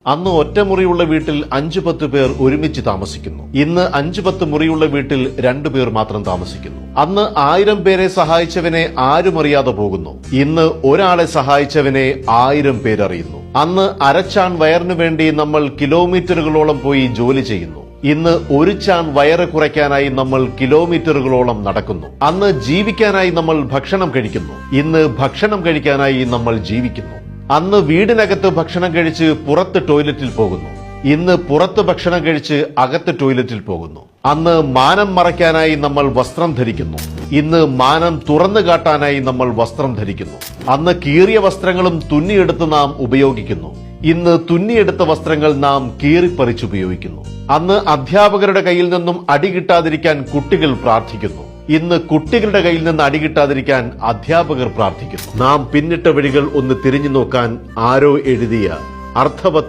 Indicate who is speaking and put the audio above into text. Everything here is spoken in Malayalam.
Speaker 1: അന്ന് ഒറ്റമുറിയുള്ള വീട്ടിൽ 5-10 പേർ ഒരുമിച്ച് താമസിക്കുന്നു. ഇന്ന് 5-10 മുറിയുള്ള വീട്ടിൽ 2 പേർ മാത്രം താമസിക്കുന്നു. അന്ന് 1000 പേരെ സഹായിച്ചവനെ ആരും അറിയാതെ പോകുന്നു. ഇന്ന് ഒരാളെ സഹായിച്ചവനെ 1000 പേരറിയുന്നു. അന്ന് അരച്ചാൺ വയറിനു വേണ്ടി നമ്മൾ കിലോമീറ്ററുകളോളം പോയി ജോലി ചെയ്യുന്നു. ഇന്ന് ഒരു ചാൺ വയറ് കുറയ്ക്കാനായി നമ്മൾ കിലോമീറ്ററുകളോളം നടക്കുന്നു. അന്ന് ജീവിക്കാനായി നമ്മൾ ഭക്ഷണം കഴിക്കുന്നു. ഇന്ന് ഭക്ഷണം കഴിക്കാനായി നമ്മൾ ജീവിക്കുന്നു. അന്ന് വീടിനകത്ത് ഭക്ഷണം കഴിച്ച് പുറത്ത് ടോയ്ലറ്റിൽ പോകുന്നു. ഇന്ന് പുറത്ത് ഭക്ഷണം കഴിച്ച് അകത്ത് ടോയ്ലറ്റിൽ പോകുന്നു. അന്ന് മാനം മറയ്ക്കാനായി നമ്മൾ വസ്ത്രം ധരിക്കുന്നു. ഇന്ന് മാനം തുറന്നു കാട്ടാനായി നമ്മൾ വസ്ത്രം ധരിക്കുന്നു. അന്ന് കീറിയ വസ്ത്രങ്ങളും തുന്നിയെടുത്ത് നാം ഉപയോഗിക്കുന്നു. ഇന്ന് തുന്നിയെടുത്ത വസ്ത്രങ്ങൾ നാം കീറിപ്പറിച്ചുപയോഗിക്കുന്നു. അന്ന് അധ്യാപകരുടെ കയ്യിൽ നിന്നും അടി കിട്ടാതിരിക്കാൻ കുട്ടികൾ പ്രാർത്ഥിക്കുന്നു. ഇന്ന് കുട്ടികളുടെ കയ്യിൽ നിന്ന് അടി കിട്ടാതിരിക്കാൻ അധ്യാപകർ പ്രാർത്ഥിക്കുന്നു. നാം പിന്നിട്ട വഴികൾ ഒന്ന് തിരിഞ്ഞു നോക്കാൻ ആരോ എഴുതിയ അർത്ഥവത്ത